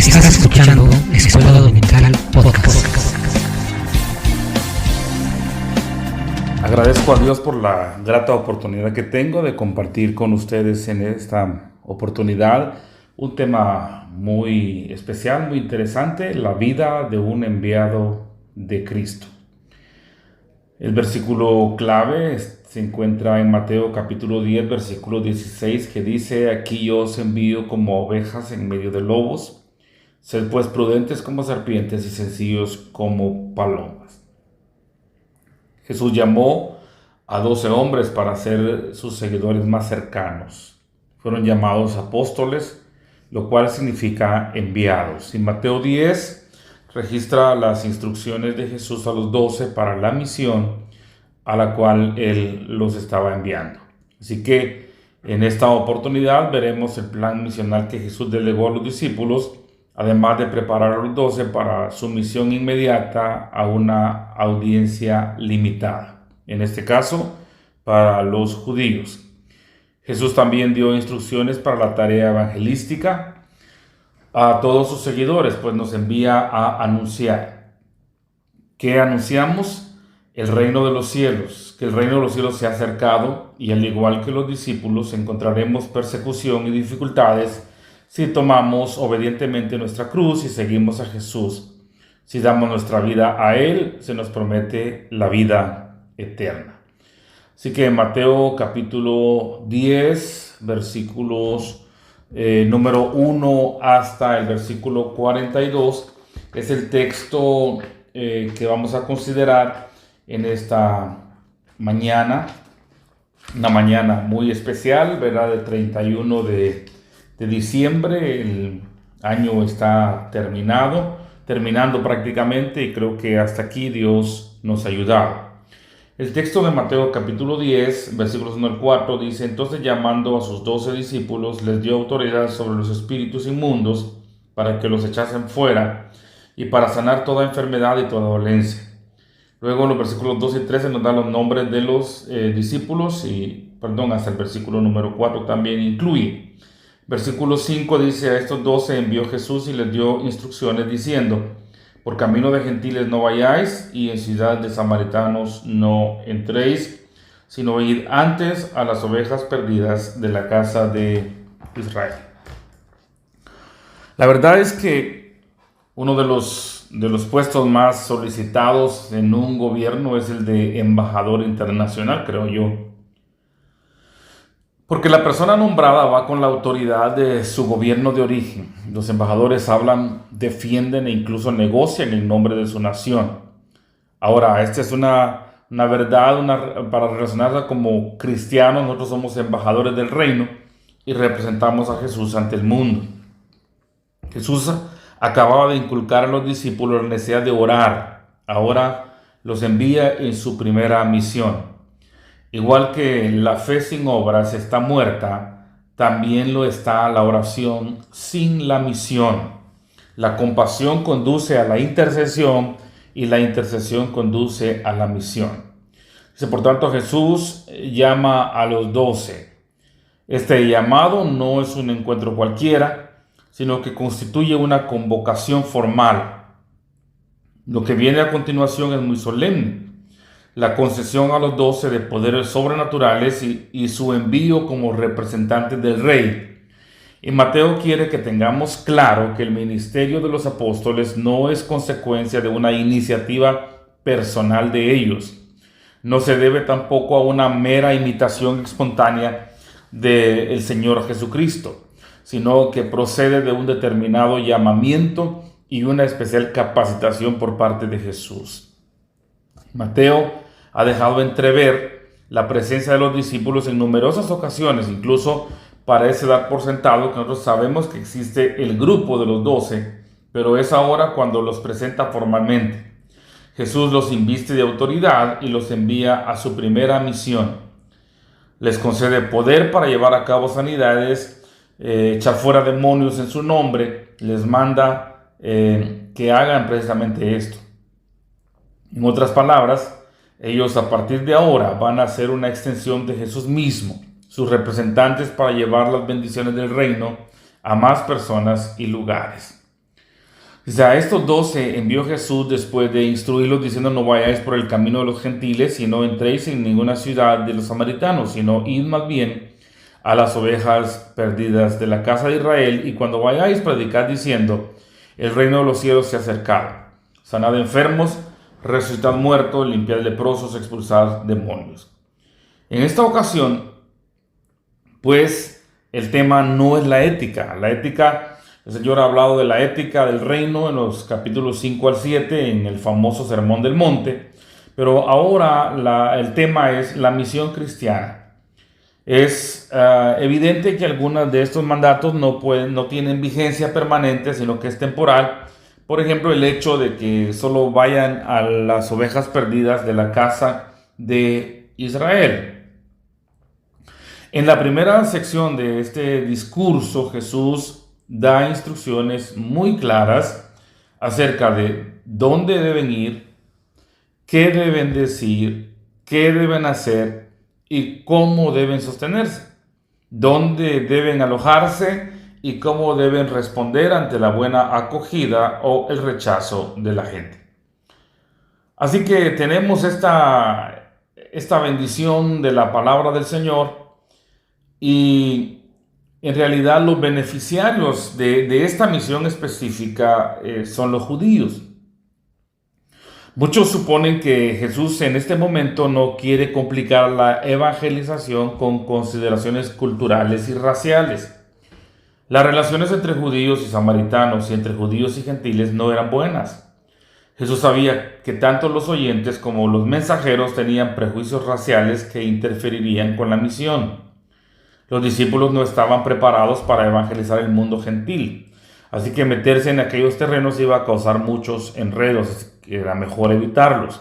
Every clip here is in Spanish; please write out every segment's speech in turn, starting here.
Estás escuchando Escuela Dominical Podcast. Agradezco a Dios por la grata oportunidad que tengo de compartir con ustedes en esta oportunidad un tema muy especial, muy interesante, la vida de un enviado de Cristo. El versículo clave se encuentra en Mateo capítulo 10, versículo 16, que dice: aquí yo os envío como ovejas en medio de lobos. Sed pues prudentes como serpientes y sencillos como palomas. Jesús llamó a 12 hombres para ser sus seguidores más cercanos. Fueron llamados apóstoles, lo cual significa enviados. Y Mateo 10 registra las instrucciones de Jesús a los 12 para la misión a la cual Él los estaba enviando. Así que en esta oportunidad veremos el plan misional que Jesús delegó a los discípulos, además de preparar a los 12 para su misión inmediata a una audiencia limitada, en este caso para los judíos. Jesús también dio instrucciones para la tarea evangelística a todos sus seguidores, pues nos envía a anunciar. ¿Qué anunciamos? El reino de los cielos, que el reino de los cielos se ha acercado, y al igual que los discípulos encontraremos persecución y dificultades si tomamos obedientemente nuestra cruz y seguimos a Jesús. Si damos nuestra vida a Él, se nos promete la vida eterna. Así que en Mateo capítulo 10, versículos número 1 hasta el versículo 42, es el texto que vamos a considerar en esta mañana. Una mañana muy especial, ¿verdad? De 31 de diciembre. El año está terminando prácticamente, y creo que hasta aquí Dios nos ha ayudado. El texto de Mateo capítulo 10, versículos 1 al 4 dice: entonces, llamando a sus 12 discípulos, les dio autoridad sobre los espíritus inmundos para que los echasen fuera y para sanar toda enfermedad y toda dolencia. Luego en los versículos 2 y 13 nos dan los nombres de los discípulos hasta el versículo número 4 también incluye. Versículo 5 dice: a estos 12 envió Jesús y les dio instrucciones diciendo: por camino de gentiles no vayáis, y en ciudad de samaritanos no entréis, sino id antes a las ovejas perdidas de la casa de Israel. La verdad es que uno de los puestos más solicitados en un gobierno es el de embajador internacional, creo yo. Porque la persona nombrada va con la autoridad de su gobierno de origen. Los embajadores hablan, defienden e incluso negocian en nombre de su nación. Ahora, esta es una verdad, para relacionarla como cristianos. Nosotros somos embajadores del reino y representamos a Jesús ante el mundo. Jesús acababa de inculcar a los discípulos la necesidad de orar. Ahora los envía en su primera misión. Igual que la fe sin obras está muerta, también lo está la oración sin la misión. La compasión conduce a la intercesión y la intercesión conduce a la misión. Por tanto, Jesús llama a los 12. Este llamado no es un encuentro cualquiera, sino que constituye una convocación formal. Lo que viene a continuación es muy solemne: la concesión a los 12 de poderes sobrenaturales y su envío como representantes del Rey. Y Mateo quiere que tengamos claro que el ministerio de los apóstoles no es consecuencia de una iniciativa personal de ellos. No se debe tampoco a una mera imitación espontánea del Señor Jesucristo, sino que procede de un determinado llamamiento y una especial capacitación por parte de Jesús. Mateo ha dejado entrever la presencia de los discípulos en numerosas ocasiones. Incluso parece dar por sentado que nosotros sabemos que existe el grupo de los 12, pero es ahora cuando los presenta formalmente. Jesús los inviste de autoridad y los envía a su primera misión. Les concede poder para llevar a cabo sanidades, echar fuera demonios en su nombre. Les manda que hagan precisamente esto. En otras palabras, ellos a partir de ahora van a ser una extensión de Jesús mismo, sus representantes para llevar las bendiciones del reino a más personas y lugares. Dice, a estos 12 envió Jesús después de instruirlos diciendo, no vayáis por el camino de los gentiles, y no entréis en ninguna ciudad de los samaritanos, sino id más bien a las ovejas perdidas de la casa de Israel, y cuando vayáis predicad diciendo, el reino de los cielos se ha acercado. Sanad enfermos, resucitad muertos, limpiad leprosos, expulsad demonios. En esta ocasión, pues, el tema no es la ética. La ética, el Señor ha hablado de la ética del reino en los capítulos 5 al 7 en el famoso Sermón del Monte, pero ahora el tema es la misión cristiana. Es evidente que algunos de estos mandatos no tienen vigencia permanente, sino que es temporal. Por ejemplo, el hecho de que solo vayan a las ovejas perdidas de la casa de Israel. En la primera sección de este discurso, Jesús da instrucciones muy claras acerca de dónde deben ir, qué deben decir, qué deben hacer y cómo deben sostenerse, dónde deben alojarse y cómo deben responder ante la buena acogida o el rechazo de la gente. Así que tenemos esta bendición de la palabra del Señor, y en realidad los beneficiarios de esta misión específica son los judíos. Muchos suponen que Jesús en este momento no quiere complicar la evangelización con consideraciones culturales y raciales. Las relaciones entre judíos y samaritanos y entre judíos y gentiles no eran buenas. Jesús sabía que tanto los oyentes como los mensajeros tenían prejuicios raciales que interferirían con la misión. Los discípulos no estaban preparados para evangelizar el mundo gentil, así que meterse en aquellos terrenos iba a causar muchos enredos, era mejor evitarlos.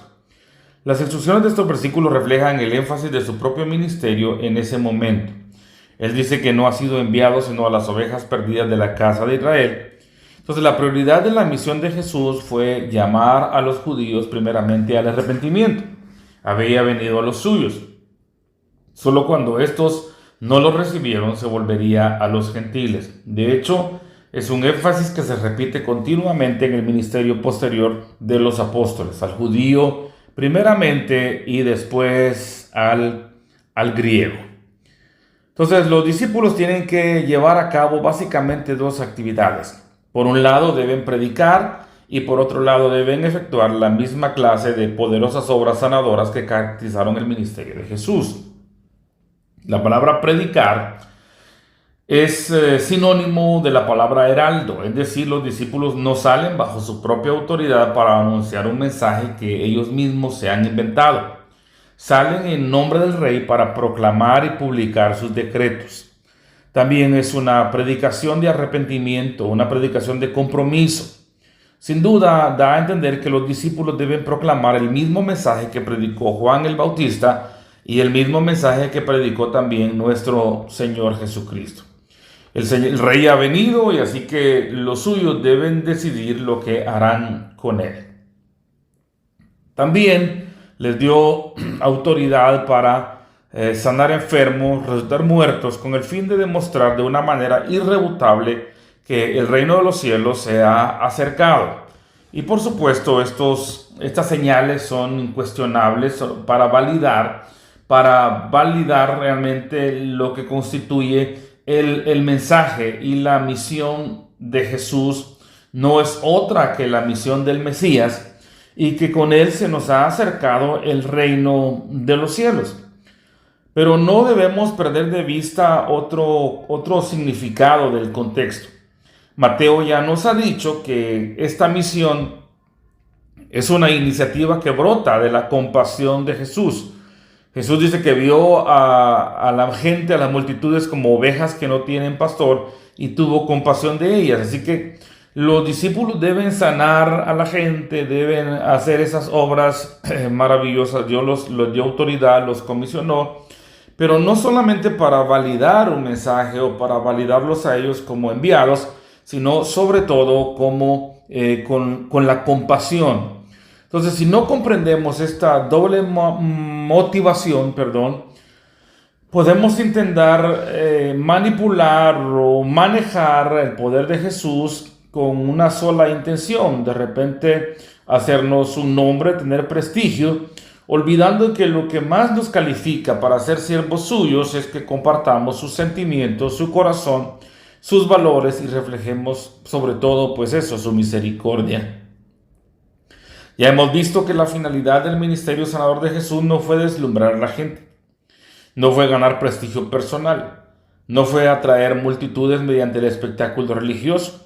Las instrucciones de estos versículos reflejan el énfasis de su propio ministerio en ese momento. Él dice que no ha sido enviado sino a las ovejas perdidas de la casa de Israel. Entonces la prioridad de la misión de Jesús fue llamar a los judíos primeramente al arrepentimiento. Había venido a los suyos. Solo cuando estos no lo recibieron se volvería a los gentiles. De hecho, es un énfasis que se repite continuamente en el ministerio posterior de los apóstoles, al judío primeramente y después al griego. Entonces, los discípulos tienen que llevar a cabo básicamente dos actividades. Por un lado, deben predicar y por otro lado, deben efectuar la misma clase de poderosas obras sanadoras que caracterizaron el ministerio de Jesús. La palabra predicar es sinónimo de la palabra heraldo, es decir, los discípulos no salen bajo su propia autoridad para anunciar un mensaje que ellos mismos se han inventado. Salen en nombre del rey para proclamar y publicar sus decretos. También es una predicación de arrepentimiento, una predicación de compromiso. Sin duda, da a entender que los discípulos deben proclamar el mismo mensaje que predicó Juan el Bautista y el mismo mensaje que predicó también nuestro Señor Jesucristo. El rey ha venido y así que los suyos deben decidir lo que harán con él. También les dio autoridad para sanar enfermos, resucitar muertos, con el fin de demostrar de una manera irrebutable que el reino de los cielos se ha acercado. Y por supuesto, estas señales son incuestionables para validar realmente lo que constituye el mensaje y la misión de Jesús. No es otra que la misión del Mesías y que con él se nos ha acercado el reino de los cielos. Pero no debemos perder de vista otro significado del contexto. Mateo ya nos ha dicho que esta misión es una iniciativa que brota de la compasión de Jesús. Jesús dice que vio a la gente, a las multitudes como ovejas que no tienen pastor y tuvo compasión de ellas. Así que los discípulos deben sanar a la gente, deben hacer esas obras maravillosas. Dios los dio autoridad, los comisionó, pero no solamente para validar un mensaje o para validarlos a ellos como enviados, sino sobre todo como con la compasión. Entonces, si no comprendemos esta doble motivación, podemos intentar manipular o manejar el poder de Jesús con una sola intención, de repente hacernos un nombre, tener prestigio, olvidando que lo que más nos califica para ser siervos suyos es que compartamos sus sentimientos, su corazón, sus valores y reflejemos sobre todo, pues eso, su misericordia. Ya hemos visto que la finalidad del ministerio sanador de Jesús no fue deslumbrar a la gente, no fue ganar prestigio personal, no fue atraer multitudes mediante el espectáculo religioso.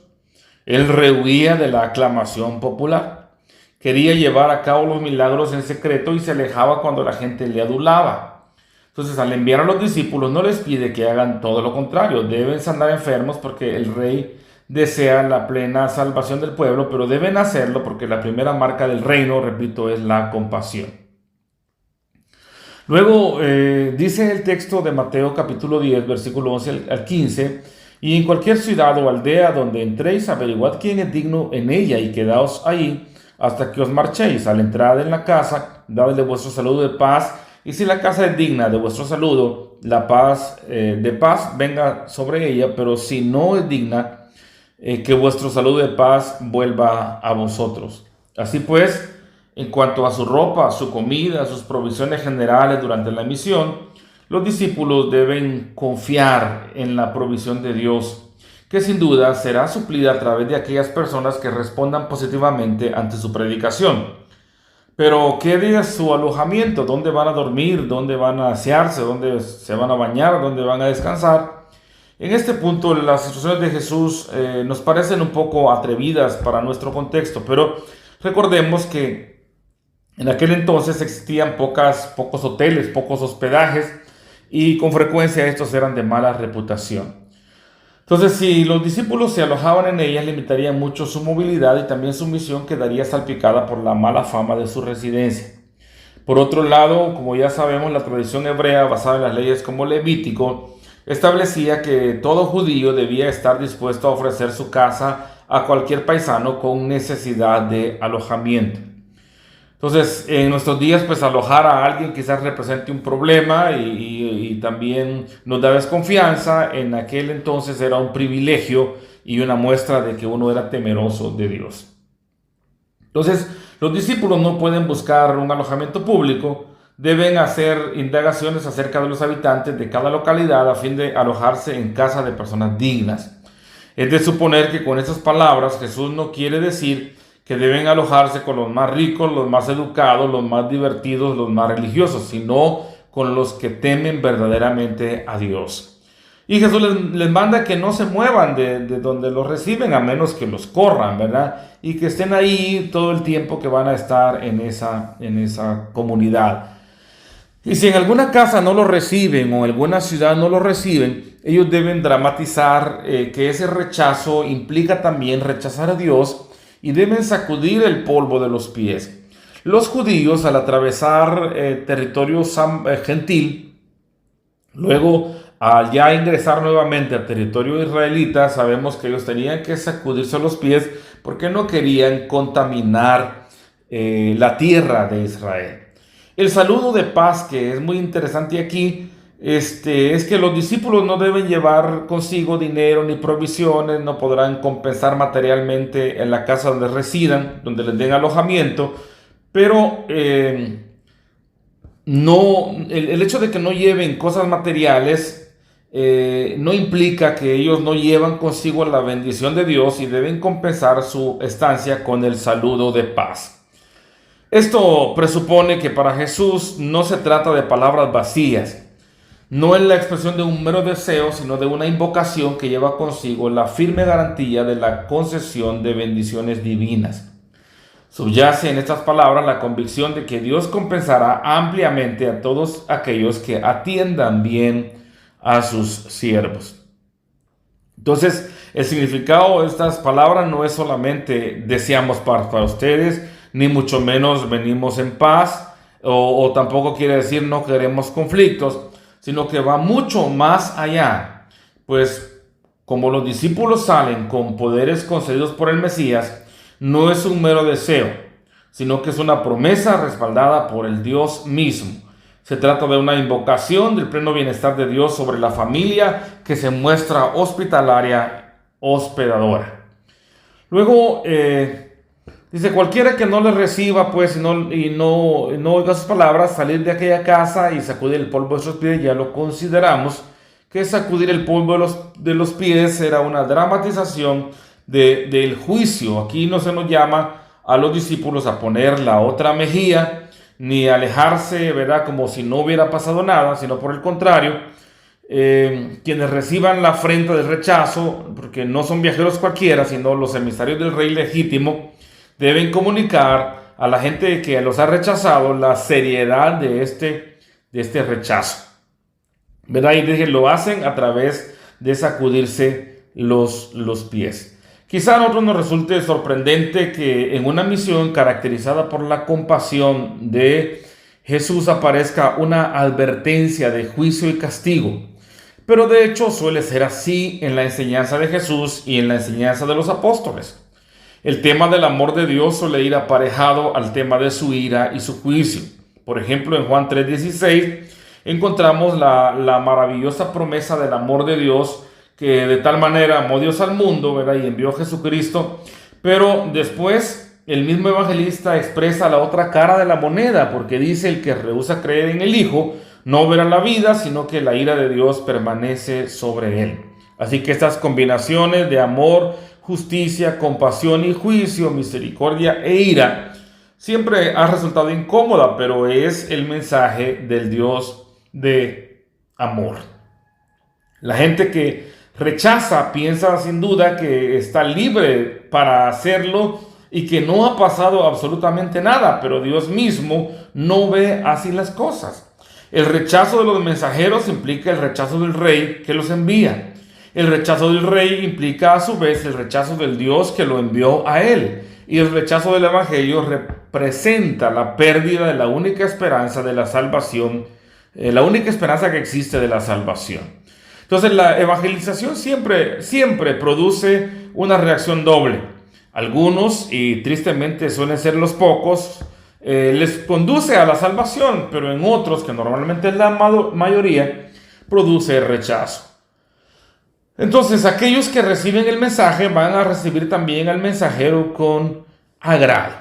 Él rehuía de la aclamación popular. Quería llevar a cabo los milagros en secreto y se alejaba cuando la gente le adulaba. Entonces, al enviar a los discípulos, no les pide que hagan todo lo contrario. Deben sanar enfermos porque el rey desea la plena salvación del pueblo, pero deben hacerlo porque la primera marca del reino, repito, es la compasión. Luego dice el texto de Mateo capítulo 10, versículo 11 al 15, y en cualquier ciudad o aldea donde entréis, averiguad quién es digno en ella y quedaos ahí hasta que os marchéis. Al entrar en la casa, dadle vuestro saludo de paz, y si la casa es digna de vuestro saludo, la paz de paz venga sobre ella, pero si no es digna, que vuestro saludo de paz vuelva a vosotros. Así pues, en cuanto a su ropa, su comida, sus provisiones generales durante la misión, los discípulos deben confiar en la provisión de Dios, que sin duda será suplida a través de aquellas personas que respondan positivamente ante su predicación. Pero, ¿qué de su alojamiento? ¿Dónde van a dormir? ¿Dónde van a asearse? ¿Dónde se van a bañar? ¿Dónde van a descansar? En este punto, las instrucciones de Jesús nos parecen un poco atrevidas para nuestro contexto, pero recordemos que en aquel entonces existían pocos hoteles, pocos hospedajes, y con frecuencia estos eran de mala reputación. Entonces, si los discípulos se alojaban en ellas, limitarían mucho su movilidad y también su misión quedaría salpicada por la mala fama de su residencia. Por otro lado, como ya sabemos, la tradición hebrea, basada en las leyes como Levítico, establecía que todo judío debía estar dispuesto a ofrecer su casa a cualquier paisano con necesidad de alojamiento. Entonces, en nuestros días, pues alojar a alguien quizás represente un problema y también nos da desconfianza. En aquel entonces era un privilegio y una muestra de que uno era temeroso de Dios. Entonces, los discípulos no pueden buscar un alojamiento público, deben hacer indagaciones acerca de los habitantes de cada localidad a fin de alojarse en casa de personas dignas. Es de suponer que con estas palabras Jesús no quiere decir que deben alojarse con los más ricos, los más educados, los más divertidos, los más religiosos, sino con los que temen verdaderamente a Dios. Y Jesús les manda que no se muevan de donde los reciben, a menos que los corran, ¿verdad? Y que estén ahí todo el tiempo que van a estar en esa comunidad. Y si en alguna casa no lo reciben o en alguna ciudad no lo reciben, ellos deben dramatizar que ese rechazo implica también rechazar a Dios y deben sacudir el polvo de los pies. Los judíos, al atravesar territorio gentil, luego al ya ingresar nuevamente al territorio israelita, sabemos que ellos tenían que sacudirse los pies porque no querían contaminar la tierra de Israel. El saludo de paz, que es muy interesante aquí, es que los discípulos no deben llevar consigo dinero ni provisiones, no podrán compensar materialmente en la casa donde residan, donde les den alojamiento, pero el hecho de que no lleven cosas materiales no implica que ellos no llevan consigo la bendición de Dios y deben compensar su estancia con el saludo de paz. Esto presupone que para Jesús no se trata de palabras vacías. No es la expresión de un mero deseo, sino de una invocación que lleva consigo la firme garantía de la concesión de bendiciones divinas. Subyace en estas palabras la convicción de que Dios compensará ampliamente a todos aquellos que atiendan bien a sus siervos. Entonces, el significado de estas palabras no es solamente deseamos paz para ustedes, ni mucho menos venimos en paz, o tampoco quiere decir no queremos conflictos, sino que va mucho más allá. Pues como los discípulos salen con poderes concedidos por el Mesías, no es un mero deseo, sino que es una promesa respaldada por el Dios mismo. Se trata de una invocación del pleno bienestar de Dios sobre la familia que se muestra hospitalaria, hospedadora. Luego, dice, cualquiera que no le reciba, pues, y no oiga sus palabras, salir de aquella casa y sacudir el polvo de sus pies, ya lo consideramos, que sacudir el polvo de los pies era una dramatización del juicio. Aquí no se nos llama a los discípulos a poner la otra mejilla, ni alejarse, ¿verdad? Como si no hubiera pasado nada, sino por el contrario, quienes reciban la afrenta del rechazo, porque no son viajeros cualquiera, sino los emisarios del rey legítimo, deben comunicar a la gente que los ha rechazado la seriedad de este rechazo, ¿verdad? Y lo hacen a través de sacudirse los pies. Quizá a nosotros nos resulte sorprendente que en una misión caracterizada por la compasión de Jesús aparezca una advertencia de juicio y castigo. Pero de hecho suele ser así en la enseñanza de Jesús y en la enseñanza de los apóstoles. El tema del amor de Dios suele ir aparejado al tema de su ira y su juicio. Por ejemplo, en Juan 3:16 encontramos la maravillosa promesa del amor de Dios, que de tal manera amó Dios al mundo, ¿verdad? Y envió a Jesucristo. Pero después el mismo evangelista expresa la otra cara de la moneda, porque dice: el que rehúsa creer en el Hijo no verá la vida, sino que la ira de Dios permanece sobre él. Así que estas combinaciones de amor, justicia, compasión y juicio, misericordia e ira, siempre ha resultado incómoda, pero es el mensaje del Dios de amor. La gente que rechaza piensa sin duda que está libre para hacerlo y que no ha pasado absolutamente nada, pero Dios mismo no ve así las cosas. El rechazo de los mensajeros implica el rechazo del rey que los envía. El rechazo del rey implica a su vez el rechazo del Dios que lo envió a él. Y el rechazo del evangelio representa la pérdida de la única esperanza de la salvación, la única esperanza que existe de la salvación. Entonces la evangelización siempre produce una reacción doble. Algunos, y tristemente suelen ser los pocos, les conduce a la salvación, pero en otros, que normalmente es la mayoría, produce rechazo. Entonces aquellos que reciben el mensaje van a recibir también al mensajero con agrado.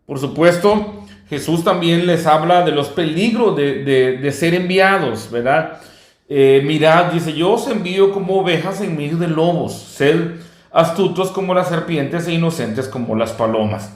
Por supuesto, Jesús también les habla de los peligros de ser enviados, ¿verdad? Mirad, dice, yo os envío como ovejas en medio de lobos, sed astutos como las serpientes e inocentes como las palomas.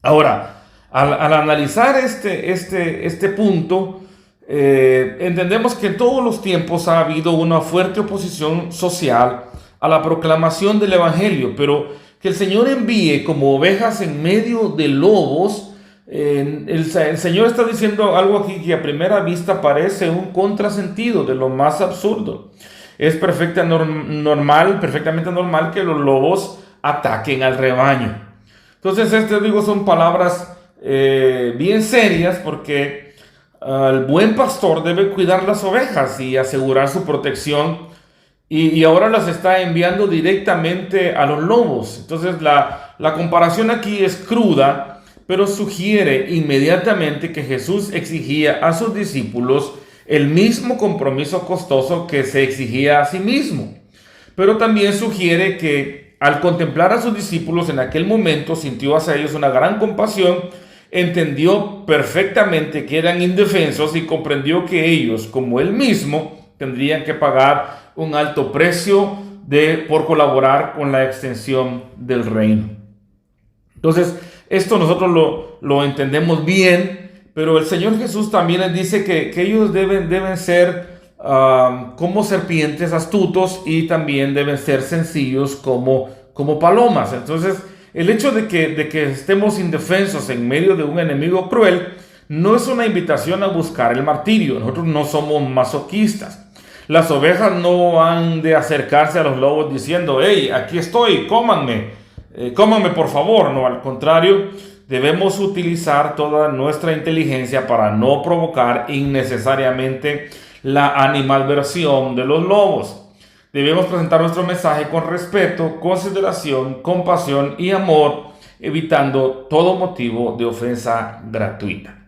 Ahora, al analizar este punto, entendemos que en todos los tiempos ha habido una fuerte oposición social a la proclamación del evangelio, pero que el Señor envíe como ovejas en medio de lobos, el Señor está diciendo algo aquí que a primera vista parece un contrasentido de lo más absurdo. Es perfectamente normal que los lobos ataquen al rebaño. Entonces, son palabras bien serias, porque el buen pastor debe cuidar las ovejas y asegurar su protección, y ahora las está enviando directamente a los lobos. Entonces la comparación aquí es cruda, pero sugiere inmediatamente que Jesús exigía a sus discípulos el mismo compromiso costoso que se exigía a sí mismo. Pero también sugiere que al contemplar a sus discípulos en aquel momento sintió hacia ellos una gran compasión, entendió perfectamente que eran indefensos y comprendió que ellos, como él mismo, tendrían que pagar un alto precio por colaborar con la extensión del reino. Entonces, esto nosotros lo entendemos bien, pero el Señor Jesús también les dice que ellos deben ser como serpientes astutos, y también deben ser sencillos como palomas. Entonces, el hecho de que estemos indefensos en medio de un enemigo cruel no es una invitación a buscar el martirio. Nosotros no somos masoquistas. Las ovejas no han de acercarse a los lobos diciendo: hey, aquí estoy, cómanme por favor. No, al contrario, debemos utilizar toda nuestra inteligencia para no provocar innecesariamente la animadversión de los lobos. Debemos presentar nuestro mensaje con respeto, consideración, compasión y amor, evitando todo motivo de ofensa gratuita.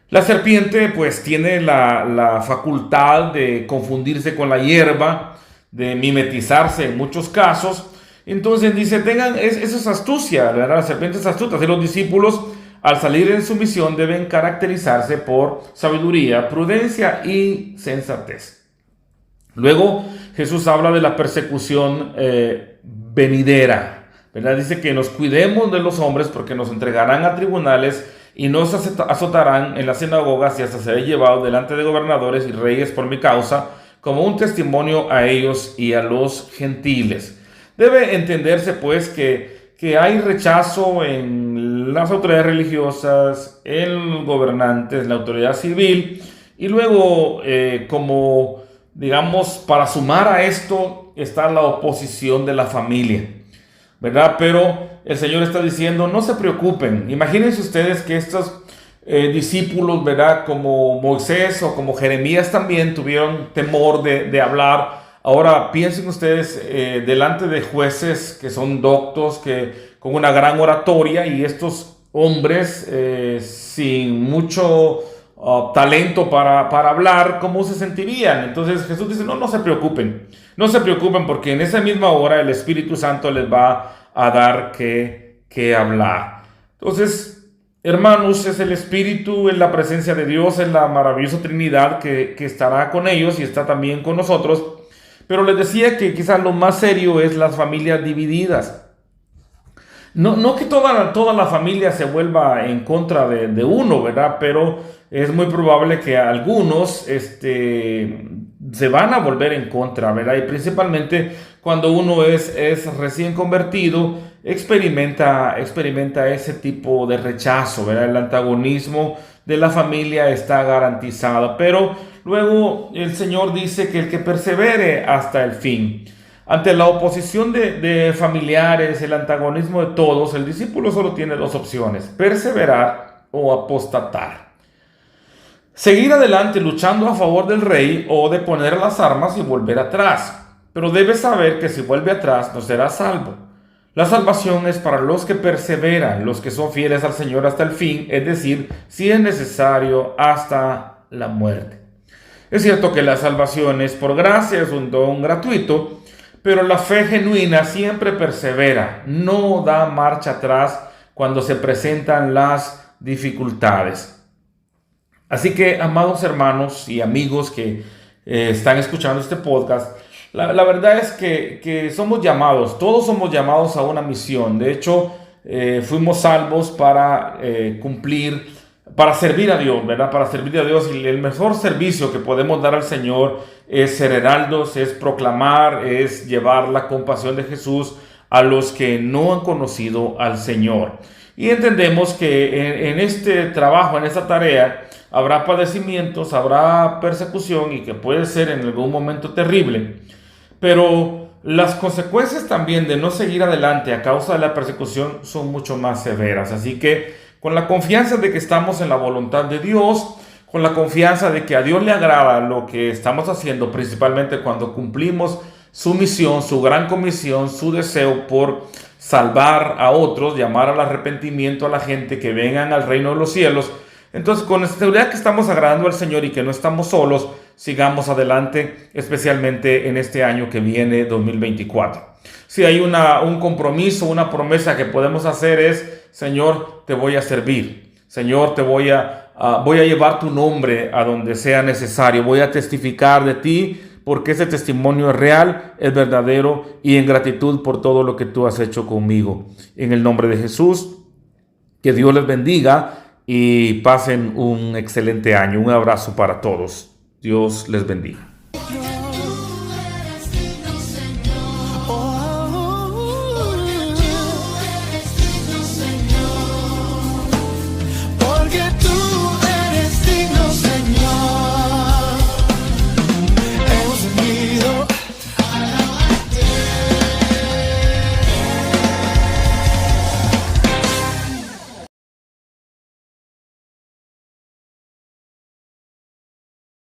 La serpiente pues tiene la facultad de confundirse con la hierba, de mimetizarse en muchos casos, Entonces dice, eso es astucia, ¿verdad? Las serpientes astutas. Y los discípulos, al salir en su misión, deben caracterizarse por sabiduría, prudencia y sensatez. Luego Jesús habla de la persecución venidera, ¿verdad? Dice que nos cuidemos de los hombres porque nos entregarán a tribunales y nos azotarán en las sinagogas y hasta seré llevado delante de gobernadores y reyes por mi causa, como un testimonio a ellos y a los gentiles. Debe entenderse pues que hay rechazo en las autoridades religiosas, en los gobernantes, en la autoridad civil, y luego como digamos para sumar a esto está la oposición de la familia, ¿verdad? Pero el Señor está diciendo, no se preocupen. Imagínense ustedes que estos discípulos, ¿verdad? Como Moisés o como Jeremías también tuvieron temor de hablar. Ahora piensen ustedes delante de jueces que son doctos, con una gran oratoria, y estos hombres sin mucho talento para hablar, ¿cómo se sentirían? Entonces Jesús dice, no se preocupen, no se preocupen porque en esa misma hora el Espíritu Santo les va a dar que hablar. Entonces, hermanos, es el Espíritu, es la presencia de Dios, es la maravillosa Trinidad que estará con ellos y está también con nosotros. Pero les decía que quizás lo más serio es las familias divididas. No que toda la familia se vuelva en contra de uno, ¿verdad? Pero es muy probable que algunos se van a volver en contra, ¿verdad? Y principalmente cuando uno es recién convertido, experimenta ese tipo de rechazo, ¿verdad? El antagonismo de la familia está garantizado. Pero luego el Señor dice que el que persevere hasta el fin. Ante la oposición de familiares, el antagonismo de todos, el discípulo solo tiene dos opciones: perseverar o apostatar. Seguir adelante luchando a favor del rey o de poner las armas y volver atrás. Pero debes saber que si vuelve atrás no será salvo. La salvación es para los que perseveran, los que son fieles al Señor hasta el fin, es decir, si es necesario, hasta la muerte. Es cierto que la salvación es por gracia, es un don gratuito, pero la fe genuina siempre persevera, no da marcha atrás cuando se presentan las dificultades. Así que, amados hermanos y amigos que están escuchando este podcast, la verdad es que somos llamados, todos somos llamados a una misión. De hecho, fuimos salvos para cumplir, para servir a Dios, ¿verdad? Para servir a Dios, y el mejor servicio que podemos dar al Señor es ser heraldos, es proclamar, es llevar la compasión de Jesús a los que no han conocido al Señor. Y entendemos que en este trabajo, en esta tarea, habrá padecimientos, habrá persecución y que puede ser en algún momento terrible. Pero las consecuencias también de no seguir adelante a causa de la persecución son mucho más severas. Así que con la confianza de que estamos en la voluntad de Dios, con la confianza de que a Dios le agrada lo que estamos haciendo, principalmente cuando cumplimos su misión, su gran comisión, su deseo por salvar a otros, llamar al arrepentimiento a la gente, que vengan al reino de los cielos. Entonces, con la seguridad que estamos agradando al Señor y que no estamos solos, sigamos adelante, especialmente en este año que viene, 2024. Si hay un compromiso, una promesa que podemos hacer es: Señor, te voy a servir. Señor, voy a llevar tu nombre a donde sea necesario. Voy a testificar de ti, porque ese testimonio es real, es verdadero, y en gratitud por todo lo que tú has hecho conmigo. En el nombre de Jesús, que Dios les bendiga y pasen un excelente año. Un abrazo para todos. Dios les bendiga.